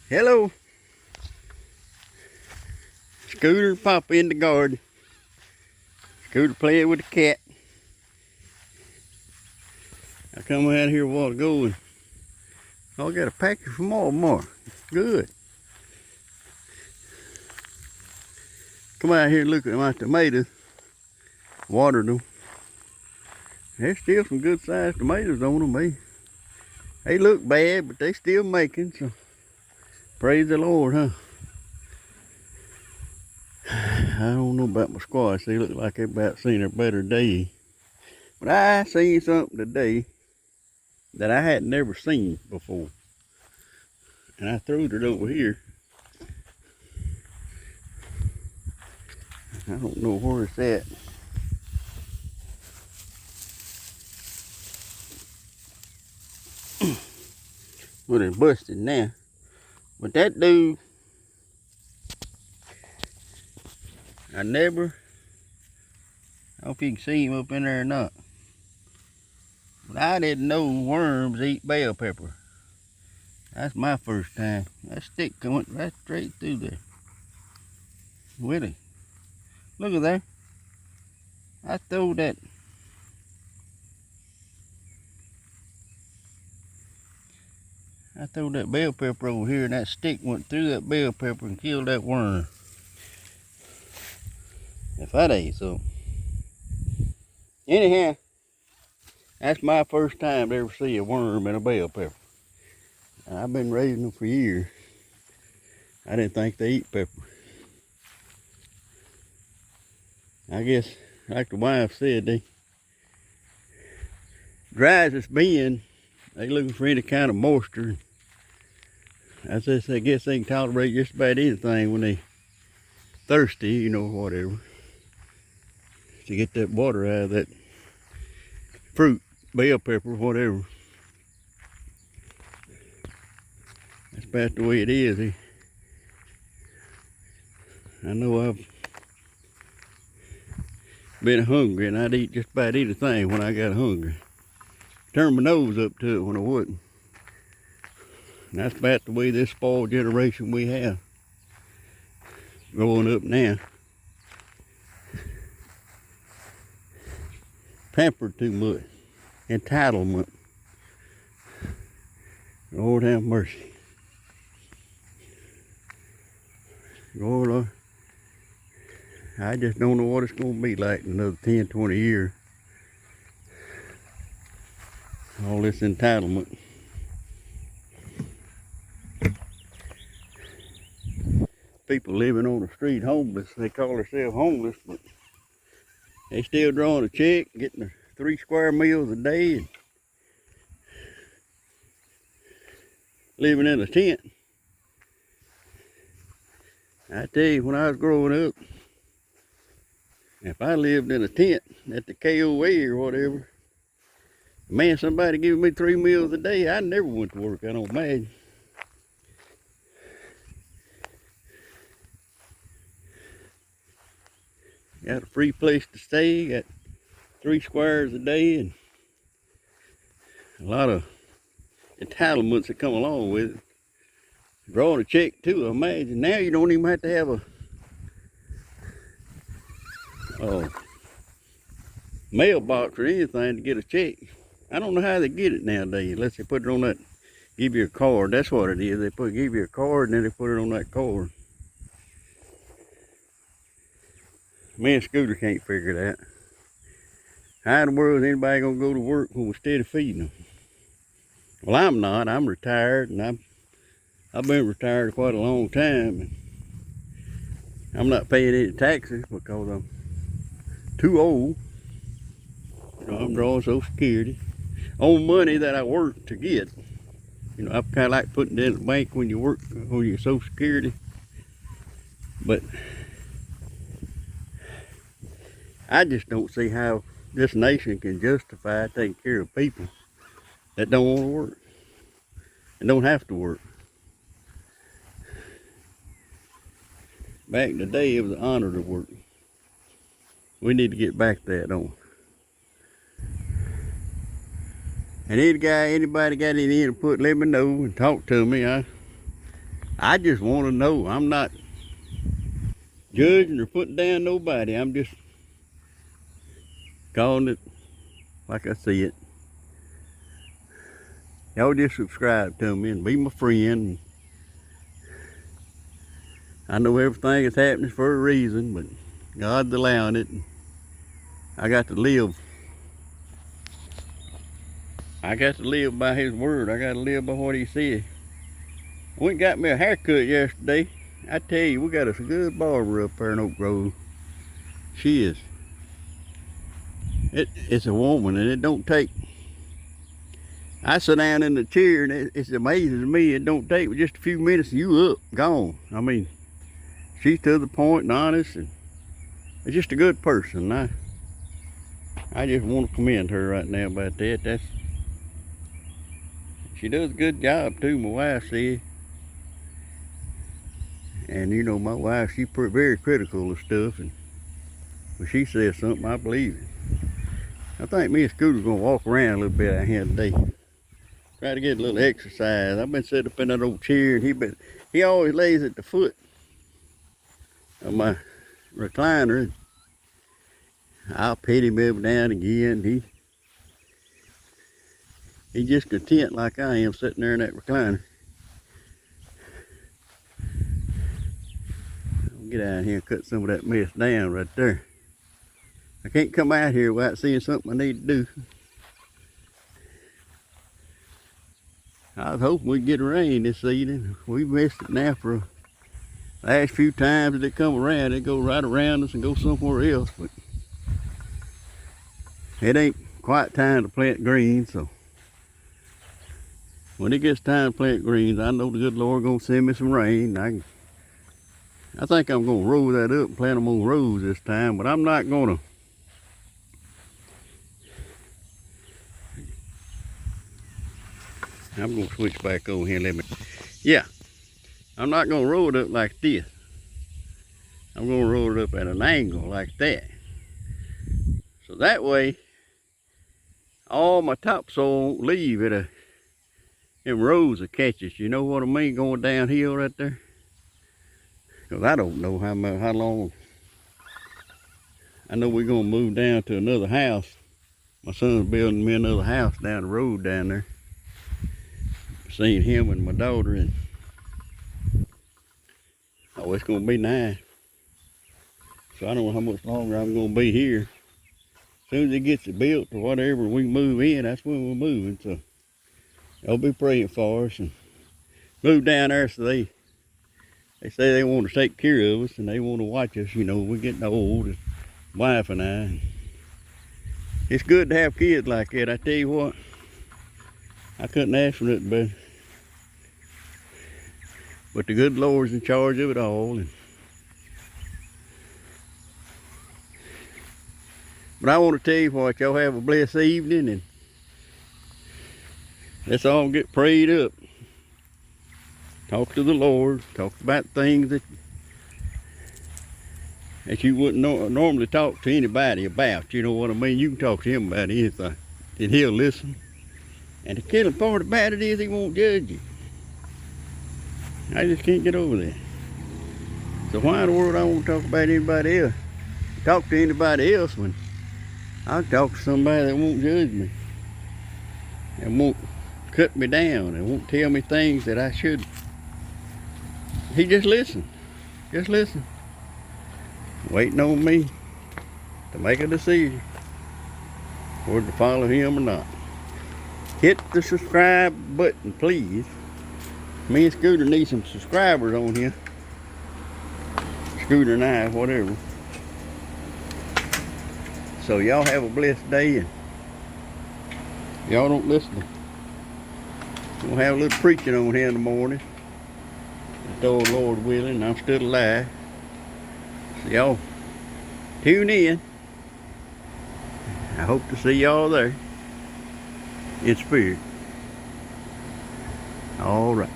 Hello. Scooter Papa in the garden. Scooter playing with the cat. I come out here a while ago and I got a package from Walmart. Good. Come out here and look at my tomatoes. Watered them. There's still some good sized tomatoes on them. They look bad, but they still making, so praise the Lord, huh? I don't know about my squash. They look like they've about seen a better day. But I seen something today that I had never seen before. And I threw it over here. I don't know where it's at. But it's busted now. But that dude, I don't know if you can see him up in there or not. But I didn't know worms eat bell pepper. That's my first time. That stick went right straight through there. Willie, look at there. I threw that. Bell pepper over here, and that stick went through that bell pepper and killed that worm. If that ain't so. Anyhow, that's my first time to ever see a worm in a bell pepper. And I've been raising them for years. I didn't think they eat pepper. I guess, like the wife said, they dry as it's been, they looking for any kind of moisture. I guess they can tolerate just about anything when they thirsty, you know, whatever. To get that water out of that fruit, bell pepper, whatever. That's about the way it is. I know I've been hungry and I'd eat just about anything when I got hungry. Turn my nose up to it when I wouldn't. And that's about the way this spoiled generation we have growing up now. Pampered too much. Entitlement. Lord have mercy. Lord, I just don't know what it's going to be like in another 10, 20 years. All this entitlement. People living on the street homeless. They call themselves homeless, but they still drawing a check, getting their 3 square meals a day, and living in a tent. I tell you, when I was growing up, if I lived in a tent at the KOA or whatever, man, somebody giving me 3 meals a day, I never went to work, I don't imagine. Got a free place to stay, got 3 squares a day, and a lot of entitlements that come along with it. Drawing a check too, I imagine. Now you don't even have to have a mailbox or anything to get a check. I don't know how they get it nowadays, unless they put it on that, give you a card. That's what it is. They give you a card and then they put it on that card. Me and Scooter can't figure that. How in the world is anybody gonna go to work when we're steady feeding them? Well, I'm not. I'm retired, and I've been retired quite a long time. And I'm not paying any taxes because I'm too old. You know, I'm drawing Social Security on money that I work to get. You know, I kind of like putting it in the bank when you work on your Social Security. But I just don't see how this nation can justify taking care of people that don't want to work and don't have to work. Back in the day, it was an honor to work. We need to get back to that, don't we? And anybody got any input, let me know and talk to me. I just want to know. I'm not judging or putting down nobody. I'm just calling it like I see it. Y'all just subscribe to me and be my friend. I know everything is happening for a reason, but God's allowing it. I got to live. I got to live by His word. I got to live by what He said. I went and got me a haircut yesterday. I tell you, we got us a good barber up there in Oak Grove. She is. It's a woman, and it don't take. I sit down in the chair, and it's amazing to me. It don't take just a few minutes, and you up, gone. I mean, she's to the point and honest, and it's just a good person. I just want to commend her right now about that. She does a good job too. My wife said. And you know, my wife, she's very critical of stuff, and when she says something, I believe it. I think me and Scooter's gonna walk around a little bit out here today. Try to get a little exercise. I've been sitting up in that old chair, and he always lays at the foot of my recliner. And I'll pet him every now and again. He's just content like I am sitting there in that recliner. Get out here and cut some of that mess down right there. I can't come out here without seeing something I need to do. I was hoping we'd get rain this evening. We missed it now for the last few times that they come around. They go right around us and go somewhere else. But it ain't quite time to plant greens, so when it gets time to plant greens, I know the good Lord gonna send me some rain. I think I'm going to roll that up and plant them on rows this time, but I'm not going to. I'm going to switch back over here. Yeah, I'm not going to roll it up like this. I'm going to roll it up at an angle like that. So that way, all my topsoil won't leave at them rows of catches. You know what I mean? Going downhill right there. Because I don't know how long. I know we're going to move down to another house. My son's building me another house down the road down there. Seen him and my daughter, and oh, it's going to be nice. So I don't know how much longer I'm going to be here. As soon as it gets it built or whatever, we move in, that's when we're moving. So y'all be praying for us and move down there so they say they want to take care of us and they want to watch us. You know, we're getting old, wife and I. It's good to have kids like that. I tell you what, I couldn't ask for nothing better. But the good Lord's in charge of it all. But I want to tell you what, y'all have a blessed evening, and let's all get prayed up. Talk to the Lord. Talk about things that you wouldn't normally talk to anybody about. You know what I mean? You can talk to him about anything, and he'll listen. And the killing part about it is he won't judge you. I just can't get over that. So why in the world I won't talk about anybody else? Talk to anybody else when I'll talk to somebody that won't judge me and won't cut me down and won't tell me things that I should. He just listen. Just listen. Waiting on me to make a decision whether to follow him or not. Hit the subscribe button, please. Me and Scooter need some subscribers on here. Scooter and I, whatever. So y'all have a blessed day, and y'all don't listen. We'll have a little preaching on here in the morning. The Lord willing, I'm still alive. So y'all tune in. I hope to see y'all there in spirit. All right.